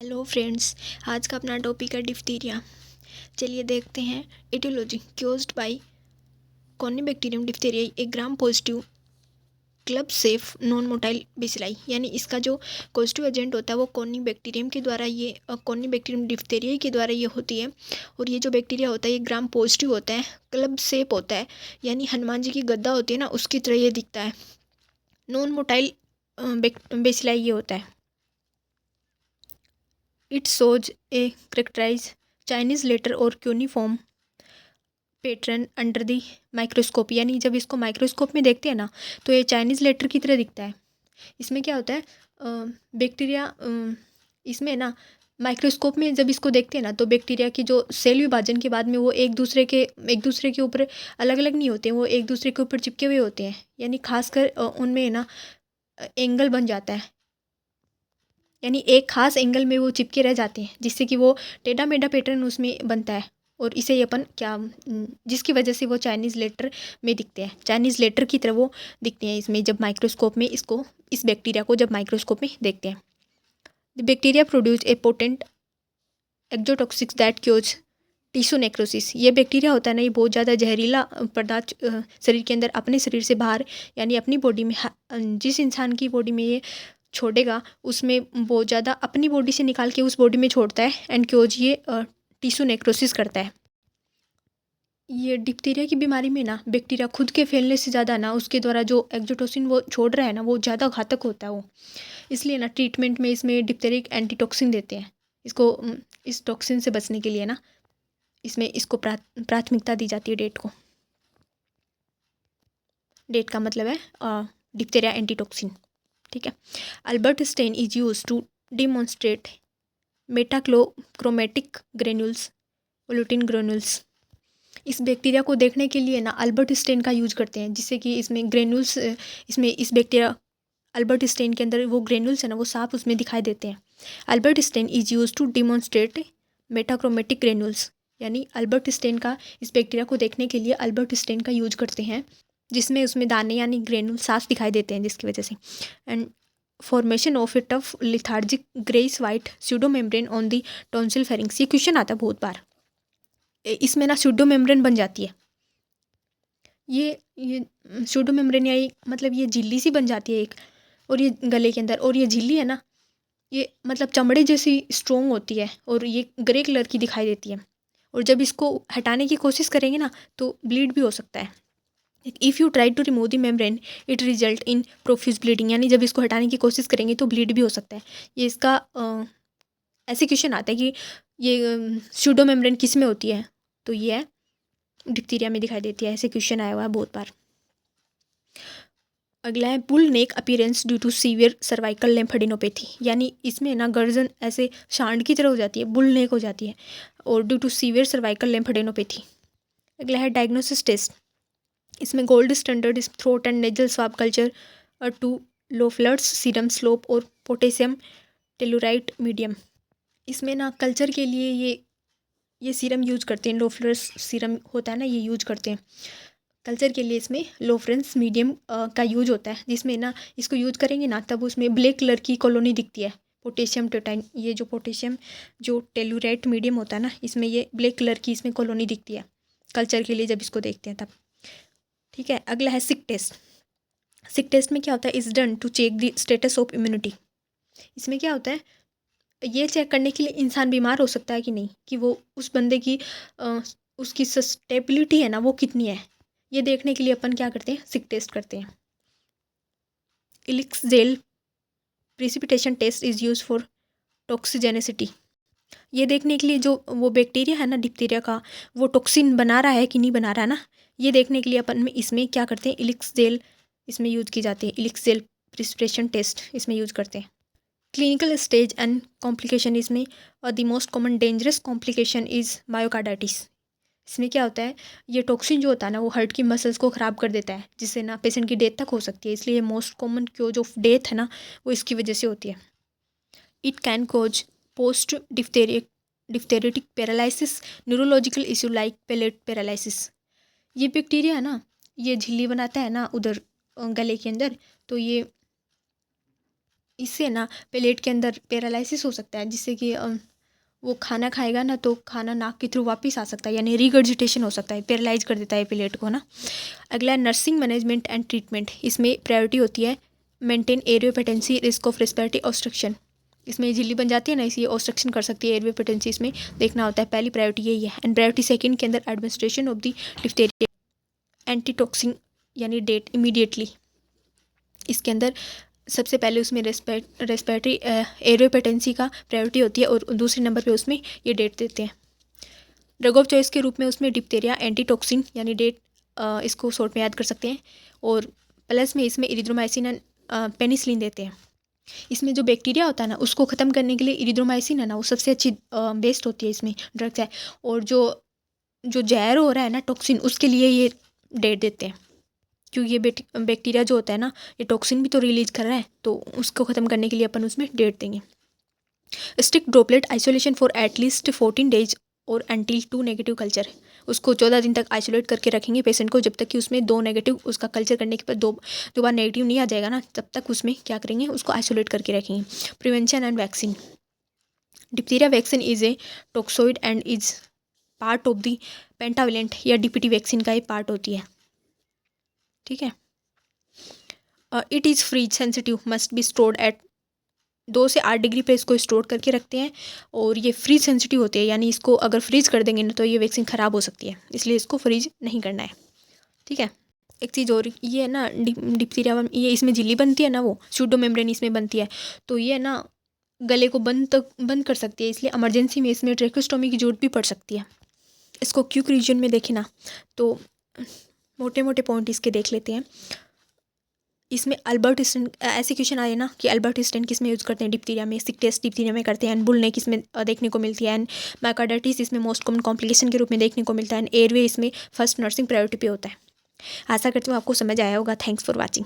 Hello friends, आज का अपना टॉपिक है डिphtheria। चलिए देखते हैं। एटियोलॉजी क्योज्ड बाय कॉनिबैक्टीरियम डिphtheria, एक gram positive club safe non motile bacilli, यानी इसका जो पॉजिटिव एजेंट होता है वो कॉनिबैक्टीरियम के द्वारा, ये कॉनिबैक्टीरियम डिphtheria के द्वारा ये होती है। और ये जो बैक्टीरिया होता है ये ग्राम पॉजिटिव होता है, क्लब सेप होता है, यानी हनुमान जी की गद्दा होती है ना, उसकी तरह ये दिखता है। नॉन मोटाइल बेसिलाई ये होता है। It shows a characterized Chinese letter or cuneiform pattern under the microscope, यानी जब इसको माइक्रोस्कोप में देखते हैं ना तो ये चाइनीज़ लेटर की तरह दिखता है। इसमें क्या होता है, बैक्टीरिया इसमें ना माइक्रोस्कोप में जब इसको देखते हैं ना तो बैक्टीरिया की जो सेल विभाजन के बाद में वो एक दूसरे के ऊपर अलग अलग नहीं होते हैं, वो एक दूसरे के ऊपर चिपके हुए होते हैं, यानी खासकर उनमें ना एंगल बन जाता है, यानी एक खास एंगल में वो चिपके रह जाते हैं, जिससे कि वो टेढ़ा मेढ़ा पैटर्न उसमें बनता है। और इसे अपन क्या, जिसकी वजह से वो चाइनीज़ लेटर में दिखते हैं, चाइनीज़ लेटर की तरह वो दिखते हैं इसमें, जब माइक्रोस्कोप में इसको, इस बैक्टीरिया को जब माइक्रोस्कोप में देखते हैं। The bacteria produce a potent exotoxins that cause tissue necrosis. ये बैक्टीरिया होता है ना, ये बहुत ज़्यादा जहरीला पदार्थ शरीर के अंदर, अपने शरीर से बाहर, यानी अपनी बॉडी में, जिस इंसान की बॉडी में ये छोड़ेगा उसमें बहुत ज़्यादा अपनी बॉडी से निकाल के उस बॉडी में छोड़ता है, एंड क्योज ये टिश्यू नेक्रोसिस करता है। ये डिप्थीरिया की बीमारी में ना बैक्टीरिया खुद के फैलने से ज़्यादा ना उसके द्वारा जो एक्जोटोसिन वो छोड़ रहा है ना वो ज़्यादा घातक होता है वो, इसलिए ना ट्रीटमेंट में इसमें डिप्थेरिक एंटीटॉक्सिन देते हैं इसको, इस टॉक्सिन से बचने के लिए ना इसमें इसको प्राथमिकता दी जाती है। डेट का मतलब है डिप्थेरिया एंटीटॉक्सिन, ठीक है। Albert stain is use to demonstrate metachromatic granules volutin granules. इस बैक्टीरिया को देखने के लिए ना अल्बर्ट स्टेन का यूज करते हैं, जिससे कि इसमें ग्रेन्यूल्स, इसमें इस बैक्टीरिया अल्बर्ट स्टेन के अंदर वो ग्रेन्यूल्स है ना वो साफ उसमें दिखाई देते हैं। Albert stain is use to demonstrate metachromatic granules, यानी अल्बर्ट स्टेन का, इस बैक्टीरिया को देखने के लिए अल्बर्ट स्टेन का यूज करते हैं, जिसमें उसमें दाने यानी ग्रेन्यूल साफ दिखाई देते हैं, जिसकी वजह से। And formation of A tough lethargic grace white pseudo membrane on the tonsil pharynx. ये क्वेश्चन आता है बहुत बार, इसमें ना स्यूडो मेम्ब्रेन बन जाती है, ये स्यूडो मेम्ब्रेन, या मतलब ये झिल्ली सी बन जाती है एक, और ये गले के अंदर, और ये झिल्ली है ना ये मतलब चमड़े जैसी स्ट्रोंग होती है, और ये ग्रे कलर की दिखाई देती है, और जब इसको हटाने की कोशिश करेंगे ना तो ब्लीड भी हो सकता है। If you try to remove the membrane it result in profuse bleeding, यानी जब इसको हटाने की कोशिश करेंगे तो ब्लीड भी हो सकता है। ये इसका ऐसे क्वेश्चन आता है कि ये स्यूडो मेम्ब्रेन किस में होती है, तो ये है डिप्थीरिया में दिखाई देती है, ऐसे क्वेश्चन आया हुआ है बहुत बार। अगला है bull neck appearance due to severe cervical lymphadenopathy, यानी इसमें ना गर्दन ऐसे सांड की तरह हो जाती है, बुल नेक हो जाती है, और due to severe cervical lymphadenopathy. अगला है डायग्नोसिस टेस्ट, इसमें gold standard throat and nasal swab culture to Loeffler's serum slope और पोटेशियम टेलुराइट मीडियम। इसमें ना कल्चर के लिए ये सीरम यूज करते हैं, लोफ्लर्स सीरम होता है ना ये यूज करते हैं कल्चर के लिए। इसमें लोफ्रेंस मीडियम का यूज होता है, जिसमें ना इसको यूज करेंगे ना तब उसमें ब्लैक कलर की कॉलोनी दिखती है, पोटेशियम टेटाइन, ये जो पोटेशियम जो टेलुराइट मीडियम होता है ना इसमें ये ब्लैक कलर की इसमें कॉलोनी दिखती है कल्चर के लिए जब इसको देखते हैं तब, ठीक है। अगला है सिक टेस्ट। सिक टेस्ट में क्या होता है, is done to check the status of immunity. इसमें क्या होता है, ये चेक करने के लिए इंसान बीमार हो सकता है कि नहीं, कि वो उस बंदे की उसकी सस्टेबिलिटी है ना वो कितनी है, ये देखने के लिए अपन क्या करते हैं, सिक टेस्ट करते हैं। Elek's gel precipitation test is use for toxigenicity, ये देखने के लिए जो वो बैक्टीरिया है ना डिप्थीरिया का, वो टॉक्सिन बना रहा है कि नहीं बना रहा है ना, ये देखने के लिए अपन में इसमें क्या करते हैं, इलिक्स जेल इसमें यूज की जाती है, इलिक्स जेल प्रिसिपिटेशन टेस्ट इसमें यूज करते हैं। क्लिनिकल स्टेज एंड कॉम्प्लिकेशन, इसमें the most common dangerous complication is myocarditis. इसमें क्या होता है, ये टॉक्सिन जो होता है ना वो हार्ट की मसल्स को ख़राब कर देता है, जिससे ना पेशेंट की डेथ तक हो सकती है, इसलिए most common cause of death है ना वो इसकी वजह से होती है। It can cause post diphtheritic paralysis, neurological issue like palate paralysis. ये बैक्टीरिया है ना ये झिल्ली बनाता है ना उधर गले के अंदर, तो ये इससे ना पेलेट के अंदर पैरालिसिस हो सकता है, जिससे कि वो खाना खाएगा ना तो खाना नाक के थ्रू वापस आ सकता है, यानी रिगर्जिटेशन हो सकता है, पैरालाइज कर देता है पेलेट को ना। अगला नर्सिंग मैनेजमेंट एंड ट्रीटमेंट, इसमें प्रायोरिटी होती है maintain airway patency, risk of respiratory obstruction. इसमें झिल्ली बन जाती है ना, इसी ऑब्स्ट्रक्शन कर सकती है एयरवे पेटेंसी, इसमें देखना होता है। पहली प्रायोरिटी यही है। एंड प्रायोरिटी सेकंड के अंदर administration of the diphtheria antitoxin यानी डेट इमीडिएटली। इसके अंदर सबसे पहले उसमें रेस्पिरेटरी एयरवे पेटेंसी का प्रायोरिटी होती है और दूसरे नंबर पे उसमें ये डेट देते हैं। ड्रग ऑफ चॉइस के रूप में उसमें डिप्थेरिया एंटीटॉक्सिन यानी डेट, इसको शॉर्ट में याद कर सकते हैं। और प्लस में इसमें इरिथ्रोमाइसिन एंड पेनिसिलिन देते हैं। इसमें जो बैक्टीरिया होता है ना उसको ख़त्म करने के लिए इरिथ्रोमाइसिन है ना वो सबसे अच्छी बेस्ट होती है, इसमें ड्रग्स है। और जो जो जहर हो रहा है ना टॉक्सिन, उसके लिए ये डेट देते हैं, क्योंकि ये बैक्टीरिया जो होता है ना ये टॉक्सिन भी तो रिलीज कर रहा है, तो उसको ख़त्म करने के लिए अपन उसमें डेट देंगे। Strict droplet isolation for at least 14 days और एंटिल 2 नेगेटिव कल्चर, उसको 14 दिन तक आइसोलेट करके रखेंगे पेशेंट को, जब तक कि उसमें 2 नेगेटिव, उसका कल्चर करने के बाद दो बार नेगेटिव नहीं आ जाएगा ना, तब तक उसमें क्या करेंगे, उसको आइसोलेट करके रखेंगे। Prevention and vaccine, diphtheria vaccine is a toxoid and is part of the pentavalent या डीपीटी वैक्सीन का एक पार्ट होती है, ठीक है। It is freeze sensitive, must be stored at 2 से 8 डिग्री पे इसको स्टोर करके रखते हैं। और ये फ्रीज सेंसिटिव होती है, यानी इसको अगर फ्रीज कर देंगे ना तो ये वैक्सीन ख़राब हो सकती है, इसलिए इसको फ्रीज नहीं करना है, ठीक है। एक चीज़ और, ये है ना डिप्थीरिया, ये इसमें झिल्ली बनती है ना, वो सूडो मेम्ब्रेन इसमें बनती है, तो ये ना गले को बंद कर सकती है, इसलिए इमरजेंसी में इसमें ट्रेकोस्टोमी की जरूरत भी पड़ सकती है। इसको क्यूक रीजन में देखें ना तो मोटे मोटे पॉइंट इसके देख लेते हैं। इसमें अल्बर्ट स्टेन, ऐसे क्वेश्चन आए ना कि अल्बर्ट स्टेन किस में यूज़ करते हैं डिप्थीरिया में, सिक टेस्ट डिप्थीरिया में करते हैं, एंड बुल नेक इसमें देखने को मिलती है, एंड माइकार्डाइटिस इसमें मोस्ट कॉमन कॉम्प्लिकेशन के रूप में देखने को मिलता है, एंड एयरवे इसमें फर्स्ट नर्सिंग प्रायोरिटी पे होता है। आशा करती हूँ आपको समझ आया होगा। Thanks for watching.